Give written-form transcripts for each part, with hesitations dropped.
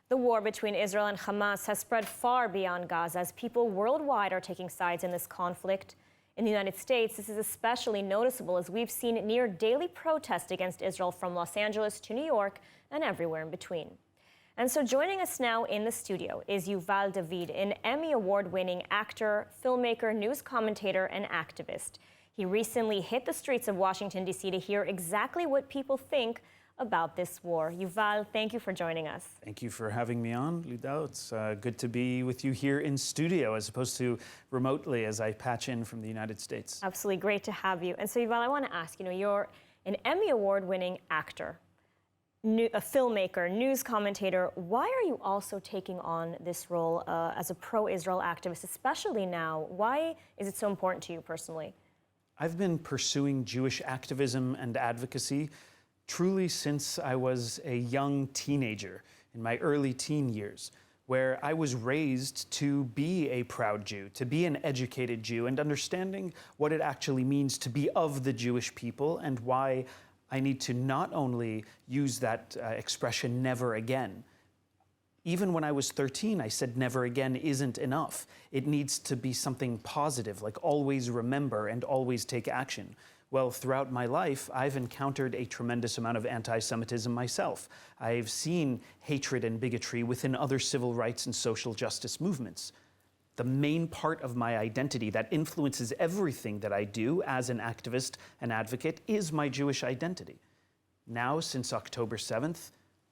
The war between Israel and Hamas has spread far beyond Gaza as people worldwide are taking sides in this conflict. In the United States, this is especially noticeable as we've seen near daily protests against Israel from Los Angeles to New York and everywhere in between. And so joining us now in the studio is Yuval David, an Emmy Award-winning actor, filmmaker, news commentator, and activist. He recently hit the streets of Washington, D.C. to hear exactly what people think about this war. Yuval, thank you for joining us. Thank you for having me on, Ludo. It's good to be with you here in studio as opposed to remotely as I patch in from the United States. Absolutely great to have you. And so, Yuval, I want to ask, you're an Emmy Award-winning actor, a filmmaker, news commentator. Why are you also taking on this role as a pro-Israel activist, especially now? Why is it so important to you personally? I've been pursuing Jewish activism and advocacy truly since I was a young teenager in my early teen years, where I was raised to be a proud Jew, to be an educated Jew, and understanding what it actually means to be of the Jewish people and why I need to not only use that expression never again. Even when I was 13, I said never again isn't enough. It needs to be something positive, like always remember and always take action. Well, throughout my life, I've encountered a tremendous amount of anti-Semitism myself. I've seen hatred and bigotry within other civil rights and social justice movements. The main part of my identity that influences everything that I do as an activist and advocate is my Jewish identity. Now, since October 7th,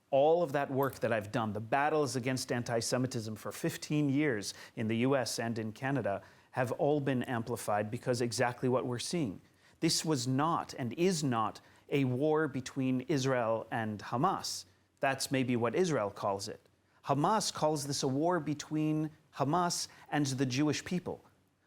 all of that work that I've done, the battles against anti-Semitism for 15 years in the US and in Canada, have all been amplified because exactly what we're seeing. This was not and is not a war between Israel and Hamas. That's maybe what Israel calls it. Hamas calls this a war between Hamas and the Jewish people.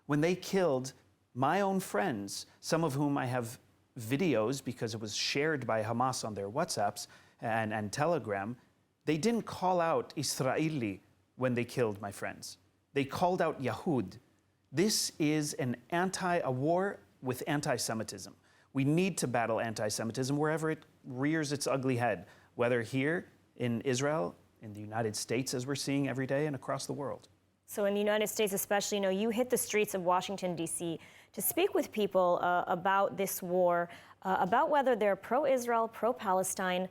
When they killed my own friends, some of whom I have videos because it was shared by Hamas on their WhatsApps and Telegram, they didn't call out Israeli when they killed my friends. They called out Yahud. This is a war with anti-Semitism. We need to battle anti-Semitism wherever it rears its ugly head, whether here in Israel, in the United States, as we're seeing every day, and across the world. So in the United States especially, you hit the streets of Washington, D.C. to speak with people about this war, about whether they're pro-Israel, pro-Palestine.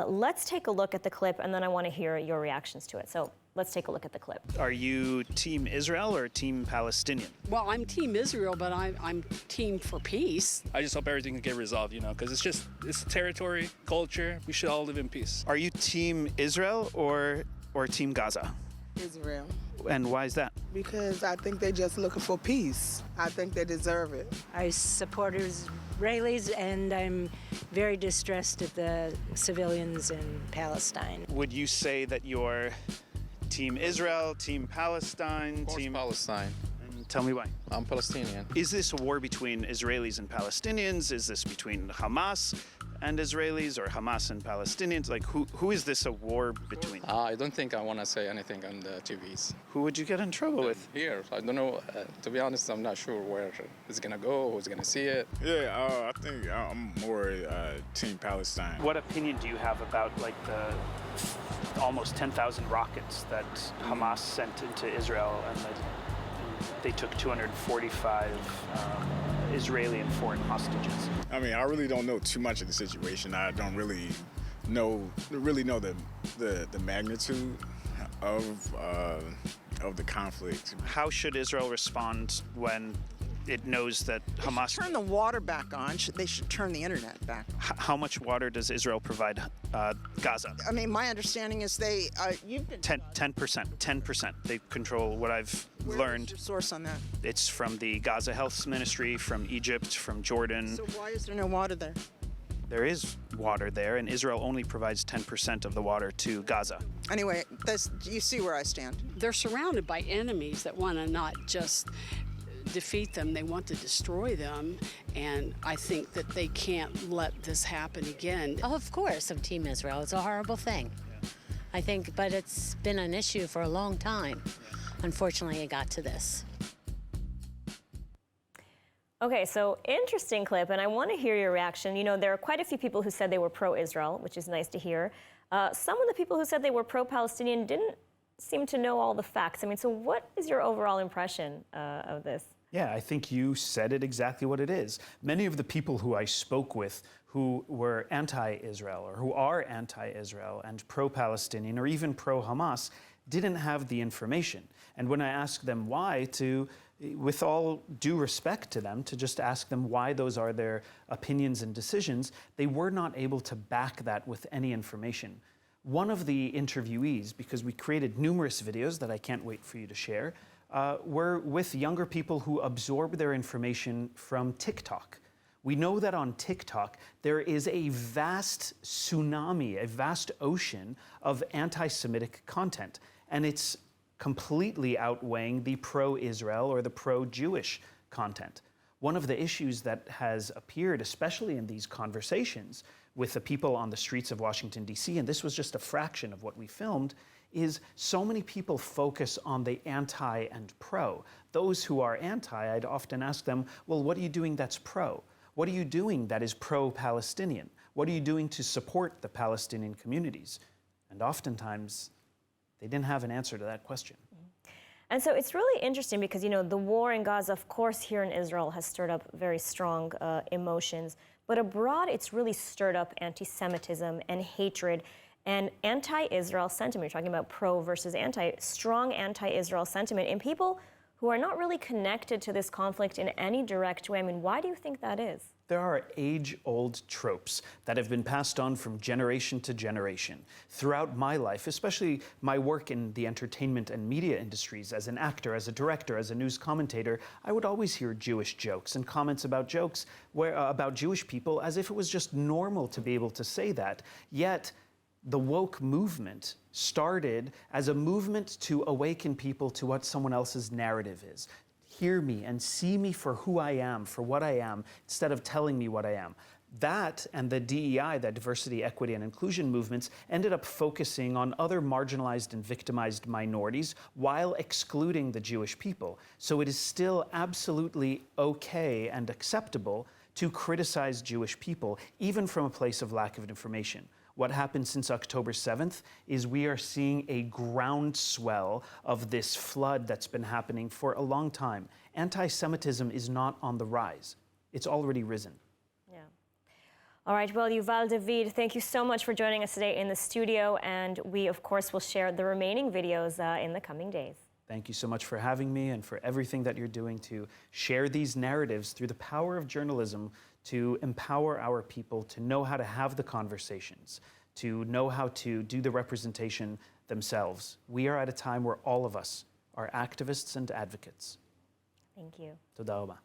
Let's take a look at the clip, and then I want to hear your reactions to it. So let's take a look at the clip. Are you Team Israel or Team Palestinian? Well, I'm Team Israel, but I'm Team for peace. I just hope everything can get resolved, because it's territory, culture. We should all live in peace. Are you Team Israel or Team Gaza? Israel. And why is that? Because I think they're just looking for peace. I think they deserve it. I support Israelis, and I'm very distressed at the civilians in Palestine. Would you say that you're Team Israel, Team Palestine, Team Palestine? And tell me why. I'm Palestinian. Is this a war between Israelis and Palestinians? Is this between Hamas and Israelis or Hamas and Palestinians? Like, who is this a war between? I don't think I want to say anything on the TVs. Who would you get in trouble with? Here, I don't know. To be honest, I'm not sure where it's going to go, who's going to see it. Yeah, I think I'm more Team Palestine. What opinion do you have about, like, the almost 10,000 rockets that Hamas sent into Israel, and they took 245 Israeli and foreign hostages? I mean, I really don't know too much of the situation. I don't really know the magnitude of the conflict. How should Israel respond when it knows that Hamas... Turn the water back on. They should turn the internet back on. How much water does Israel provide Gaza? I mean, my understanding is you've been... 10%. They control what I've learned. Where's your source on that? It's from the Gaza Health Ministry, from Egypt, from Jordan. So why is there no water there? There is water there, and Israel only provides 10% of the water to Gaza. Anyway, you see where I stand. They're surrounded by enemies that want to not just defeat them, they want to destroy them, and I think that they can't let this happen again. Oh, of course, I'm Team Israel. It's a horrible thing. I think, but it's been an issue for a long time. Unfortunately, it got to this. Okay, so interesting clip, and I want to hear your reaction. There are quite a few people who said they were pro-Israel, which is nice to hear. Some of the people who said they were pro-Palestinian didn't seem to know all the facts. I mean, so what is your overall impression of this? Yeah, I think you said it exactly what it is. Many of the people who I spoke with who were anti-Israel or who are anti-Israel and pro-Palestinian or even pro-Hamas didn't have the information. And when I asked them why, with all due respect to them, to just ask them why those are their opinions and decisions, they were not able to back that with any information. One of the interviewees, because we created numerous videos that I can't wait for you to share, were with younger people who absorb their information from TikTok. We know that on TikTok, there is a vast tsunami, a vast ocean of anti-Semitic content, and it's completely outweighing the pro-Israel or the pro-Jewish content. One of the issues that has appeared, especially in these conversations with the people on the streets of Washington, D.C., and this was just a fraction of what we filmed, is so many people focus on the anti and pro. Those who are anti, I'd often ask them, well, what are you doing that's pro? What are you doing that is pro-Palestinian? What are you doing to support the Palestinian communities? And oftentimes, they didn't have an answer to that question. And so it's really interesting because, the war in Gaza, of course, here in Israel has stirred up very strong emotions. But abroad, it's really stirred up anti-Semitism and hatred and anti-Israel sentiment. You're talking about pro versus anti, strong anti-Israel sentiment in people who are not really connected to this conflict in any direct way. I mean, why do you think that is? There are age-old tropes that have been passed on from generation to generation. Throughout my life, especially my work in the entertainment and media industries as an actor, as a director, as a news commentator, I would always hear Jewish jokes and comments about jokes about Jewish people as if it was just normal to be able to say that. Yet, the woke movement started as a movement to awaken people to what someone else's narrative is. Hear me and see me for who I am, for what I am, instead of telling me what I am. That and the DEI, the diversity, equity, and inclusion movements, ended up focusing on other marginalized and victimized minorities while excluding the Jewish people. So it is still absolutely okay and acceptable to criticize Jewish people, even from a place of lack of information. What happened since October 7th is we are seeing a groundswell of this flood that's been happening for a long time. Anti-Semitism is not on the rise. It's already risen. Yeah. All right, well, Yuval David, thank you so much for joining us today in the studio, and we, of course, will share the remaining videos in the coming days. Thank you so much for having me and for everything that you're doing to share these narratives through the power of journalism to empower our people to know how to have the conversations, to know how to do the representation themselves. We are at a time where all of us are activists and advocates. Thank you. Toda raba.